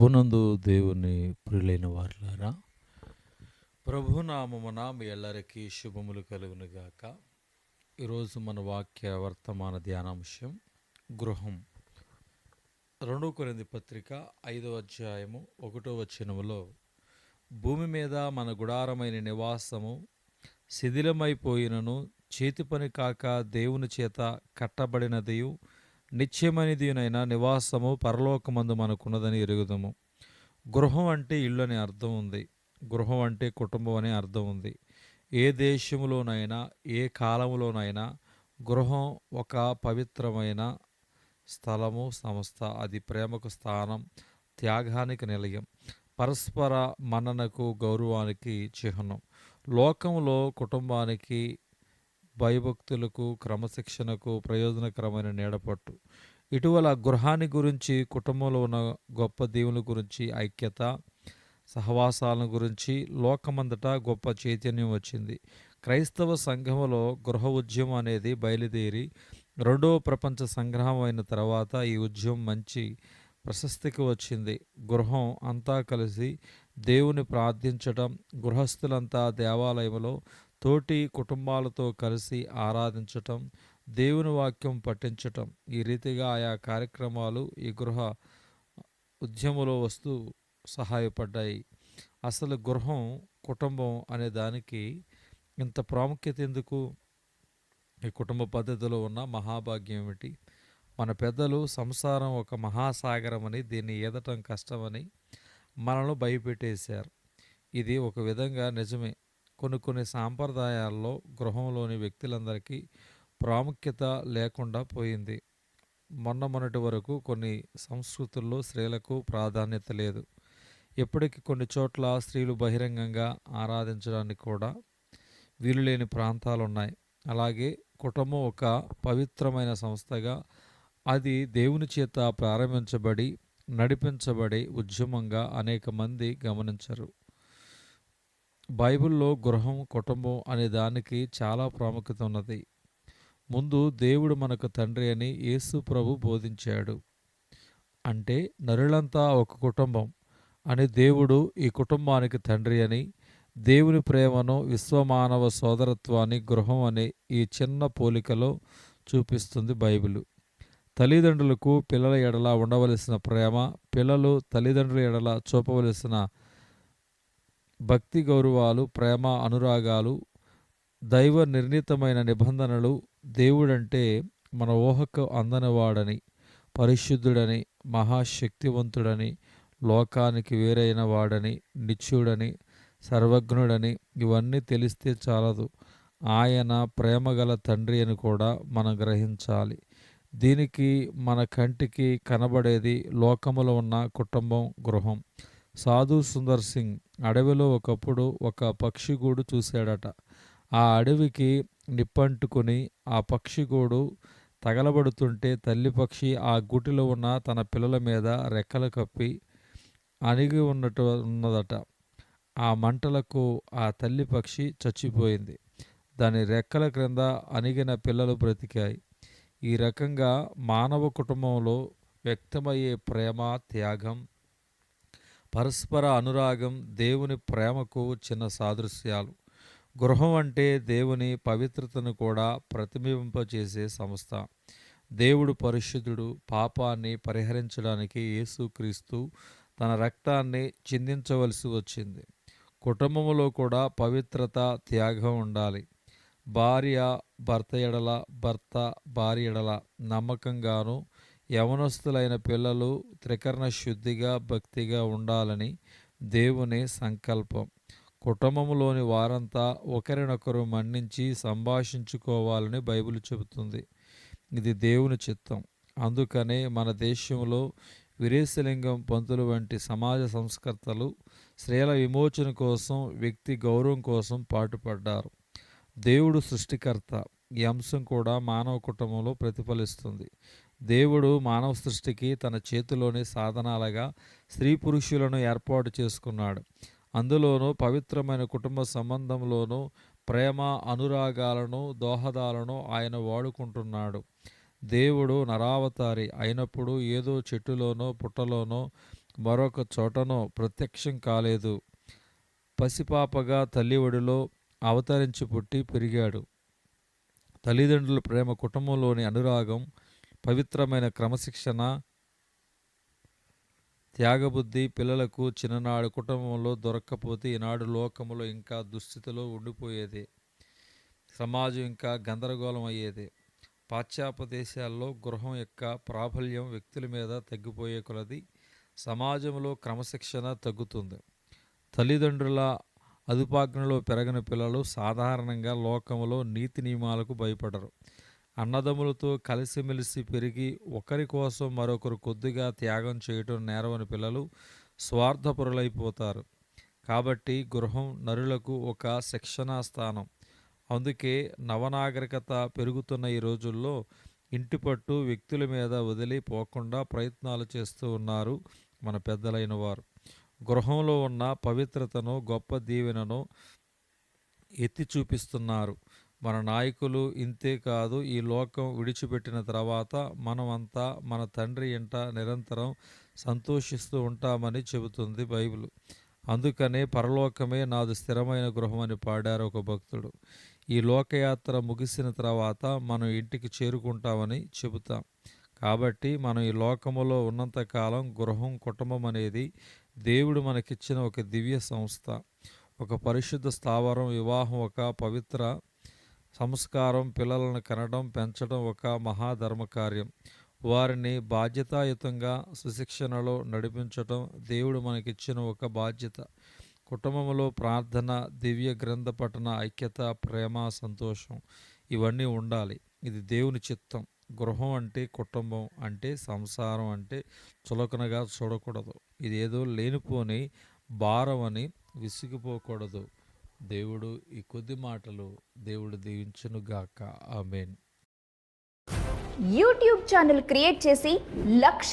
ప్రభునందు దేవుని ప్రియులైన వారులారా, ప్రభునామమున మీ ಎಲ್ಲరికి శుభములు కలుగునుగాక. ఈరోజు మన వాక్య వర్తమాన ధ్యానాంశం గృహం. 2 కొరింథీ పత్రిక 5వ అధ్యాయము 1వ వచనములో, భూమి మీద మన గుడారమైన నివాసము శిథిలమైపోయినను చేతి పని కాక దేవుని చేత కట్టబడినదియు నిత్యమైనదియునైన నివాసము పరలోకమందు మనకున్నదని ఎరుగుదము. గృహం అంటే ఇల్లు అనే అర్థం ఉంది. గృహం అంటే కుటుంబం అనే అర్థం ఉంది. ఏ దేశంలోనైనా ఏ కాలంలోనైనా గృహం ఒక పవిత్రమైన స్థలము, సంస్థ. అది ప్రేమకు స్థానం, త్యాగానికి నిలయం, పరస్పర మన్ననకు గౌరవానికి చిహ్నం. లోకంలో కుటుంబానికి, భయభక్తులకు, క్రమశిక్షణకు ప్రయోజనకరమైన నీడపట్టు. ఇటీవల గృహాన్ని గురించి, కుటుంబంలో ఉన్న గొప్ప దేవుని గురించి, ఐక్యత, సహవాసాలను గురించి లోకమంతటా గొప్ప చైతన్యం వచ్చింది. క్రైస్తవ సంఘములో గృహ ఉద్యమం అనేది బయలుదేరి రెండవ ప్రపంచ సంగ్రహం అయిన తర్వాత ఈ ఉద్యమం మంచి ప్రశస్తికి వచ్చింది. గృహం అంతా కలిసి దేవుని ప్రార్థించటం, గృహస్థులంతా దేవాలయంలో తోటి కుటుంబాలతో కలిసి ఆరాధించటం, దేవుని వాక్యం పఠించటం, ఈ రీతిగా ఆయా కార్యక్రమాలు ఈ గృహ ఉద్యమంలో వస్తూ సహాయపడ్డాయి. అసలు గృహం, కుటుంబం అనే దానికి ఇంత ప్రాముఖ్యత ఎందుకు? ఈ కుటుంబ పద్ధతిలో ఉన్న మహాభాగ్యం ఏమిటి? మన పెద్దలు సంసారం ఒక మహాసాగరమని, దీన్ని ఈదటం కష్టమని మనల్ని భయపెట్టేశారు. ఇది ఒక విధంగా నిజమే. కొన్ని సాంప్రదాయాల్లో గృహంలోని వ్యక్తులందరికీ ప్రాముఖ్యత లేకుండా పోయింది. మొన్నటి వరకు కొన్ని సంస్కృతుల్లో స్త్రీలకు ప్రాధాన్యత లేదు. ఇప్పటికీ కొన్ని చోట్ల స్త్రీలు బహిరంగంగా ఆరాధించడానికి కూడా వీలులేని ప్రాంతాలున్నాయి. అలాగే కుటుంబం ఒక పవిత్రమైన సంస్థగా, అది దేవుని చేత ప్రారంభించబడి నడిపించబడే ఉద్యమంగా అనేక మంది గమనించరు. బైబిల్లో గృహం, కుటుంబం అనే దానికి చాలా ప్రాముఖ్యత ఉన్నది. ముందు దేవుడు మనకు తండ్రి అని యేసు ప్రభు బోధించాడు. అంటే నరులంతా ఒక కుటుంబం అని, దేవుడు ఈ కుటుంబానికి తండ్రి అని, దేవుని ప్రేమను, విశ్వమానవ సోదరత్వాన్ని గృహం అనే ఈ చిన్న పోలికలో చూపిస్తుంది బైబిలు. తల్లిదండ్రులకు పిల్లల ఎడల ఉండవలసిన ప్రేమ, పిల్లలు తల్లిదండ్రుల ఎడల చూపవలసిన భక్తి గౌరవాలు, ప్రేమ అనురాగాలు, దైవ నిర్ణీతమైన నిబంధనలు. దేవుడంటే మన ఊహకు అందనివాడని, పరిశుద్ధుడని, మహాశక్తివంతుడని, లోకానికి వేరైన వాడని, నిత్యుడని, సర్వజ్ఞుడని ఇవన్నీ తెలిస్తే చాలదు. ఆయన ప్రేమగల తండ్రి అని కూడా మనం గ్రహించాలి. దీనికి మన కంటికి కనబడేది లోకములో ఉన్న కుటుంబం, గృహం. సాధు సుందర్ సింగ్ అడవిలో ఒకప్పుడు ఒక పక్షిగూడు చూశాడట. ఆ అడవికి నిప్పంటుకుని ఆ పక్షిగూడు తగలబడుతుంటే తల్లి పక్షి ఆ గూటిలో ఉన్న తన పిల్లల మీద రెక్కలు కప్పి అణిగి ఉన్నదట. ఆ మంటలకు ఆ తల్లి పక్షి చచ్చిపోయింది. దాని రెక్కల క్రింద అణిగిన పిల్లలు బ్రతికాయి. ఈ రకంగా మానవ కుటుంబంలో వ్యక్తమయ్యే ప్రేమ, త్యాగం, పరస్పర అనురాగం దేవుని ప్రేమకు చిన్న సాదృశ్యాలు. గృహం అంటే దేవుని పవిత్రతను కూడా ప్రతిబింబింపచేసే సంస్థ. దేవుడు పరిశుద్ధుడు. పాపాన్ని పరిహరించడానికి యేసుక్రీస్తు తన రక్తాన్ని చిందించవలసి వచ్చింది. కుటుంబంలో కూడా పవిత్రత, త్యాగం ఉండాలి. భార్య భర్త ఎడల, భర్త భార్య ఎడల నమ్మకంగాను, యవనస్తులైన పిల్లలు త్రికరణ శుద్ధిగా, భక్తిగా ఉండాలని దేవుని సంకల్పం. కుటుంబంలోని వారంతా ఒకరినొకరు మన్నించి సంభాషించుకోవాలని బైబిల్ చెబుతుంది. ఇది దేవుని చిత్తం. అందుకనే మన దేశంలో వీరేశలింగం పంతులు వంటి సమాజ సంస్కర్తలు స్త్రీల విమోచన కోసం, వ్యక్తి గౌరవం కోసం పాటుపడ్డారు. దేవుడు సృష్టికర్త. ఈ అంశం కూడా మానవ కుటుంబంలో ప్రతిఫలిస్తుంది. దేవుడు మానవ సృష్టికి తన చేతిలోని సాధనాలుగా స్త్రీ పురుషులను ఏర్పాటు చేసుకున్నాడు. అందులోనూ పవిత్రమైన కుటుంబ సంబంధంలోనూ ప్రేమ, అనురాగాలను, దోహదాలను ఆయన వాడుకుంటున్నాడు. దేవుడు నరావతారి అయినప్పుడు ఏదో చెట్టులోనో పుట్టలోనో మరొక చోటనో ప్రత్యక్షం కాలేదు. పసిపాపగా తల్లి ఒడిలో అవతరించి పుట్టి పెరిగాడు. తల్లిదండ్రుల ప్రేమ, కుటుంబంలోని అనురాగం, పవిత్రమైన క్రమశిక్షణ, త్యాగబుద్ధి పిల్లలకు చిన్ననాడు కుటుంబంలో దొరక్కపోతే ఈనాడు లోకములో ఇంకా దుస్థితిలో ఉండిపోయేది. సమాజం ఇంకా గందరగోళం అయ్యేది. పాశ్చాత్య దేశాల్లో గృహం యొక్క ప్రాబల్యం వ్యక్తుల మీద తగ్గిపోయే కొలది సమాజంలో క్రమశిక్షణ తగ్గుతుంది. తల్లిదండ్రుల అదుపాజ్ఞలో పెరగని పిల్లలు సాధారణంగా లోకంలో నీతి నియమాలకు భయపడరు. అన్నదమ్ములతో కలిసిమెలిసి పెరిగి ఒకరి కోసం మరొకరు కొద్దిగా త్యాగం చేయటం నేరవని పిల్లలు స్వార్థపరులైపోతారు. కాబట్టి గృహం నరులకు ఒక శిక్షణా స్థానం. అందుకే నవనాగరికత పెరుగుతున్న ఈ రోజుల్లో ఇంటి పట్టు వ్యక్తుల మీద వదిలి పోకుండా ప్రయత్నాలు చేస్తూ ఉన్నారు మన పెద్దలైన వారు. గృహంలో ఉన్న పవిత్రతను, గొప్ప దీవెనను ఎత్తి చూపిస్తున్నారు మన నాయకులు. ఇంతే కాదు, ఈ లోకం విడిచిపెట్టిన తర్వాత మనమంతా మన తండ్రి ఇంట నిరంతరం సంతోషిస్తూ ఉంటామని చెబుతుంది బైబిల్. అందుకనే పరలోకమే నాది స్థిరమైన గృహం అని పాడారు ఒక భక్తుడు. ఈ లోకయాత్ర ముగిసిన తర్వాత మనం ఇంటికి చేరుకుంటామని చెబుతాం. కాబట్టి మనం ఈ లోకములో ఉన్నంతకాలం గృహం, కుటుంబం అనేది దేవుడు మనకిచ్చిన ఒక దివ్య సంస్థ, ఒక పరిశుద్ధ స్థావరం. వివాహం ఒక పవిత్ర సంస్కారం. పిల్లలను కనడం, పెంచడం ఒక మహాధర్మకార్యం. వారిని బాధ్యతాయుతంగా సుశిక్షణలో నడిపించటం దేవుడు మనకిచ్చిన ఒక బాధ్యత. కుటుంబంలో ప్రార్థన, దివ్య గ్రంథ పఠన, ఐక్యత, ప్రేమ, సంతోషం ఇవన్నీ ఉండాలి. ఇది దేవుని చిత్తం. గృహం అంటే, కుటుంబం అంటే, సంసారం అంటే చులకనగా చూడకూడదు. ఇది ఏదో లేనిపోని భారం అని విసిగిపోకూడదు. దేవుడు ఈ కొద్ది మాటలు దేవుడు దీవించునుగాక. ఆమేన్. యూట్యూబ్ ఛానల్ క్రియేట్ చేసి లక్ష